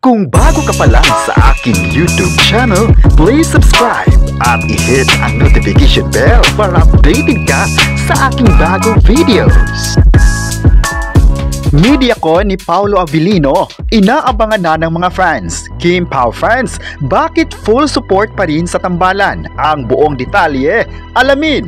Kung bago ka pa lang sa aking YouTube channel, please subscribe at i-hit ang notification bell para updated ka sa aking bagong videos. MediaCon ni Paolo Avellino, inaabangan na ng mga fans. Kim Pao fans, bakit full support pa rin sa tambalan? Ang buong detalye, alamin!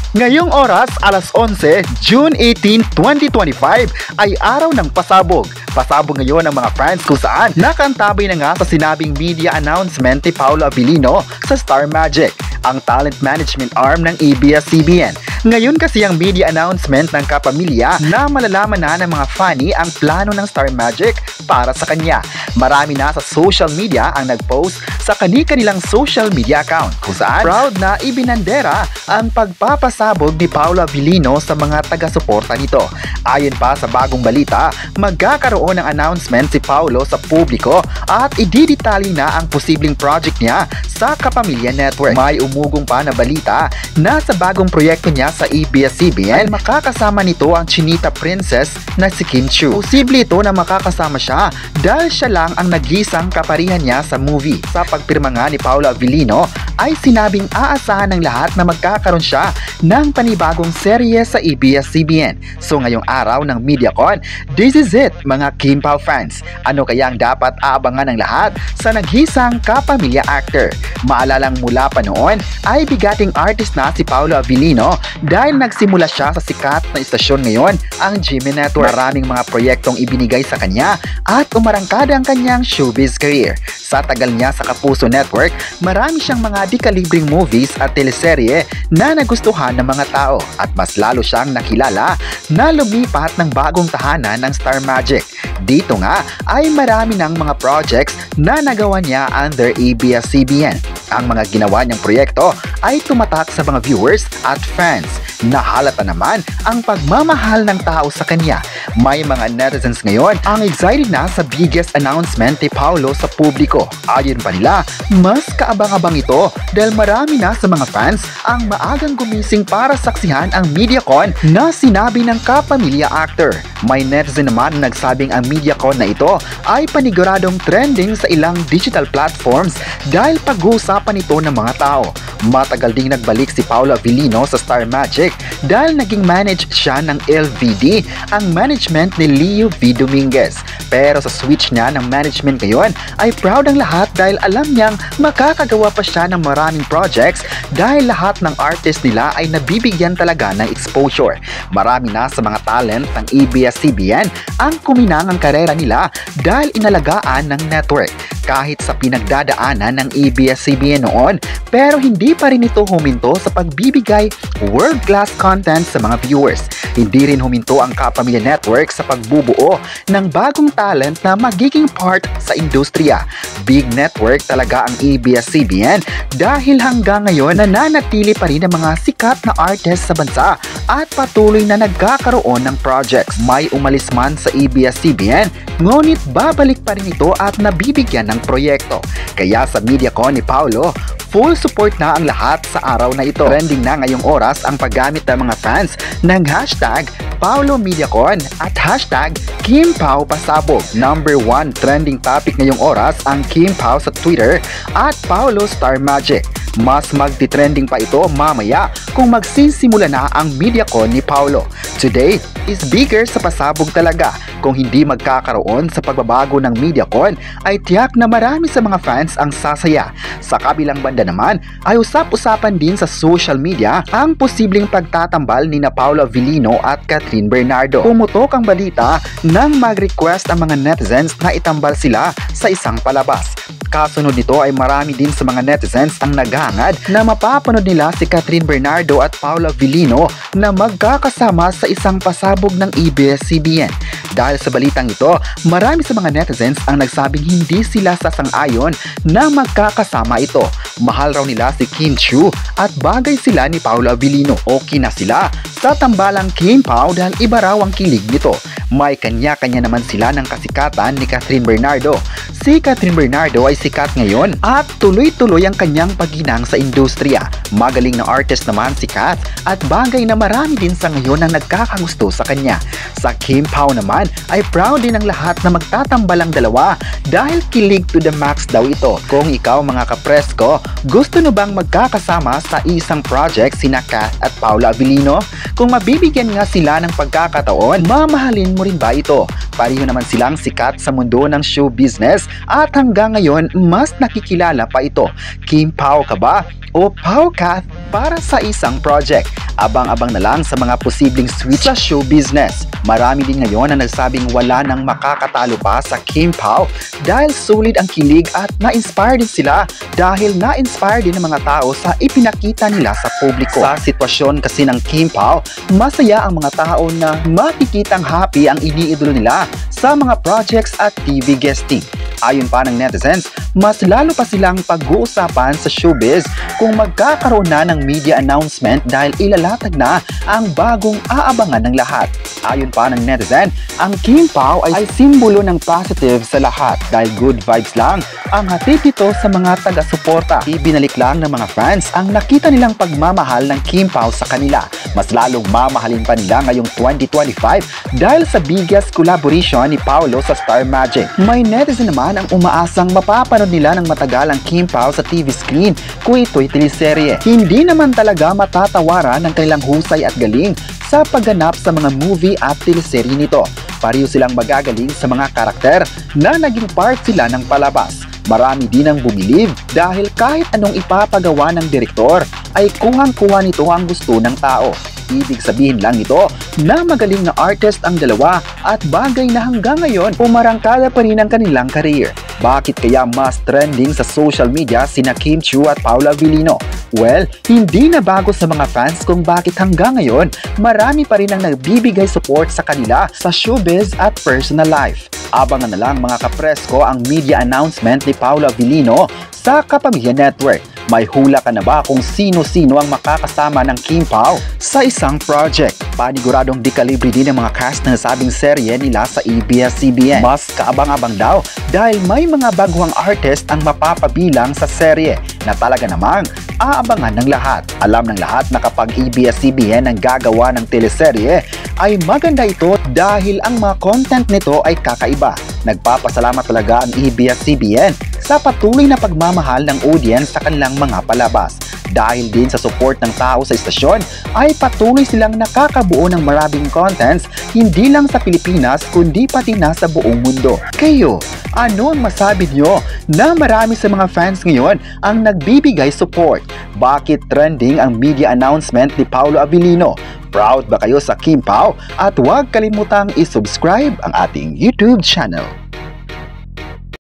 Ngayong oras, alas 11, June 18, 2025 ay araw ng pasabog. Pasabog ngayon ang mga fans kung saan nakantabay na nga sa sinabing media announcement ni Paolo Avellino sa Star Magic, ang talent management arm ng ABS-CBN. Ngayon kasi ang media announcement ng kapamilya na malalaman na ng mga funny ang plano ng Star Magic para sa kanya. Marami na sa social media ang nag-post sa kani-kanilang social media account kung saan proud na ibinandera ang pagpapasabog ni Paolo Avellino sa mga taga-suporta nito. Ayon pa sa bagong balita, magkakaroon ng announcement si Paolo sa publiko at ididetali na ang posibleng project niya sa Kapamilya Network. May umugong pa na balita na sa bagong proyekto niya sa ABS-CBN ay makakasama nito ang Chinita Princess na si Kim Chiu. Posible ito na makakasama siya dahil siya lang ang nag-iisang kaparihan niya sa movie. Sa pagpirma nga ni Paolo Avellino ay sinabing aasahan ng lahat na magkakaroon siya ng panibagong serye sa ABS-CBN. So ngayong araw ng MediaCon, this is it mga Kim Pao fans. Ano kaya ang dapat aabangan ng lahat sa naghisang kapamilya actor? Maalalang mula pa noon ay bigating artist na si Paolo Avellino dahil nagsimula siya sa sikat na istasyon ngayon, ang GMA Network. Maraming mga proyektong ibinigay sa kanya at umarangkada ang kanyang showbiz career. Sa tagal niya sa Kapuso Network, marami siyang mga di-kalibring movies at teleserye na nagustuhan ng mga tao at mas lalo siyang nakilala na lumipat ng bagong tahanan ng Star Magic. Dito nga ay marami ng mga projects na nagawa niya under ABS-CBN. Ang mga ginawa niyang proyekto ay tumatak sa mga viewers at fans. Nahalata naman ang pagmamahal ng tao sa kanya. May mga netizens ngayon ang excited na sa biggest announcement ni Paolo sa publiko. Ayon pa nila, mas kaabang-abang ito dahil marami na sa mga fans ang maagang gumising para saksihan ang MediaCon na sinabi ng kapamilya actor. May netizen naman na nagsabing ang MediaCon na ito ay paniguradong trending sa ilang digital platforms dahil pag-uusapan ito ng mga tao. Matagal ding nagbalik si Paolo Avellino sa Star Magic dahil naging managed siya ng LVD, ang management ni Leo V. Dominguez. Pero sa switch niya ng management ngayon ay proud ang lahat dahil alam niyang makakagawa pa siya ng maraming projects dahil lahat ng artist nila ay nabibigyan talaga ng exposure. Marami na sa mga talent ng ABS-CBN ang kuminang ang karera nila dahil inalagaan ng network. Kahit sa pinagdadaanan ng ABS-CBN noon, pero hindi pa rin ito huminto sa pagbibigay world-class content sa mga viewers. Hindi rin huminto ang Kapamilya Network sa pagbubuo ng bagong talent na magiging part sa industriya. Big network talaga ang ABS-CBN dahil hanggang ngayon nananatili pa rin ang mga sikat na artist sa bansa at patuloy na nagkakaroon ng projects. May umalis man sa ABS-CBN, ngunit babalik pa rin ito at nabibigyan ng proyekto. Kaya sa MediaCon ni Paolo, full support na ang lahat sa araw na ito. Trending na ngayong oras ang paggamit ng mga fans ng hashtag PaoloMediaCon at hashtag KimPaoPasabog. Number 1 trending topic ngayong oras ang Kim Pao sa Twitter at Paolo Star Magic. Mas magti-trending pa ito mamaya kung magsisimula na ang MediaCon ni Paolo. Today is bigger sa pasabog talaga. Kung hindi magkakaroon sa pagbabago ng MediaCon ay tiyak na marami sa mga fans ang sasaya. Sa kabilang banda naman ay usap-usapan din sa social media ang posibleng pagtatambal ni na Paolo Avellino at Catherine Bernardo. Pumutok ang balita nang mag-request ang mga netizens na itambal sila sa isang palabas. Kasunod nito ay marami din sa mga netizens ang naghahangad na mapapanood nila si Catherine Bernardo at Paolo Avellino na magkakasama sa isang pasabog ng ABS-CBN. Dahil sa balitang ito, marami sa mga netizens ang nagsabing hindi sila sasang-ayon na magkakasama ito. Mahal raw nila si Kim Chiu at bagay sila ni Paolo Avellino. Okay na sila sa tambalang Kim Pao dahil iba raw ang kilig nito. may kanya-kanya naman sila ng kasikatan ni Catherine Bernardo. Si Catherine Bernardo ay sikat ngayon at tuloy-tuloy ang kanyang pagginang sa industriya. Magaling na artist naman si Kat at bagay na marami din sa ngayon ang nagkakagusto sa kanya. Sa Kim Pao naman ay proud din ang lahat na magtatambal ang dalawa dahil kilig to the max daw ito. Kung ikaw mga kapresko, gusto nyo bang magkakasama sa isang project sina Kat at Paula Avellino? Kung mabibigyan nga sila ng pagkakataon, mamahalin mo rin ba ito? Pareho naman silang sikat sa mundo ng show business at hanggang ngayon mas nakikilala pa ito. Kim Pao ka ba o Pao Kat para sa isang project? Abang-abang na lang sa mga posibleng switch sa show business. Marami din ngayon na nagsabing wala nang makakatalo pa sa Kim Pao dahil sulit ang kilig at na-inspire din sila dahil na-inspire din ng mga tao sa ipinakita nila sa publiko. Sa sitwasyon kasi ng Kim Pao, masaya ang mga tao na makikitang happy ang iniidolo nila sa mga projects at TV guesting. Ayon pa ng netizens, mas lalo pa silang pag-uusapan sa showbiz kung magkakaroon na ng media announcement dahil ilalatag na ang bagong aabangan ng lahat. Ayon pa ng netizen, ang Kim Pao ay simbolo ng positive sa lahat dahil good vibes lang ang hatid nito sa mga taga-suporta. Ibinalik lang ng mga fans ang nakita nilang pagmamahal ng Kim Pao sa kanila. Mas lalong mamahalin pa nila ngayong 2025 dahil sa biggest collaboration ni Paolo sa Star Magic. May netizen naman ang umaasang mapapanood nila ng matagal ang Kim Pao sa TV screen kung ito'y teleserye. Hindi naman talaga matatawaran ng kanilang husay at galing sa pagganap sa mga movie at teleserye nito. Pareho silang magagaling sa mga karakter na naging part sila ng palabas. Marami din ang bumilib dahil kahit anong ipapagawa ng direktor ay kuhang-kuha nito ang gusto ng tao. Ibig sabihin lang nito na magaling na artist ang dalawa at bagay na hanggang ngayon umarangkada pa rin ang kanilang career. Bakit kaya mas trending sa social media sina Kim Chiu at Paula Avellino? Well, hindi na bago sa mga fans kung bakit hanggang ngayon marami pa rin ang nagbibigay support sa kanila sa showbiz at personal life. Abangan na lang mga kapresko ang media announcement ni Paula Avellino sa Kapamilya Network. May hula ka na ba kung sino-sino ang makakasama ng Kim Pao sa isang project? Paniguradong di-kalibre din ang mga cast na nasabing serye nila sa ABS-CBN. Mas kaabang-abang daw dahil may mga baguhang artist ang mapapabilang sa serye na talaga namang aabangan ng lahat. Alam ng lahat na kapag ABS-CBN ang gagawa ng teleserye ay maganda ito dahil ang mga content nito ay kakaiba. Nagpapasalamat talaga ang ABS-CBN sa patuloy na pagmamahal ng audience sa kanilang mga palabas. Dahil din sa support ng tao sa istasyon, ay patuloy silang nakakabuo ng maraming contents hindi lang sa Pilipinas kundi pati na sa buong mundo. Kayo, ano ang masabi nyo na marami sa mga fans ngayon ang nagbibigay support? Bakit trending ang media announcement ni Paolo Avellino? Proud ba kayo sa Kim Pao? At huwag kalimutang i-subscribe ang ating YouTube channel.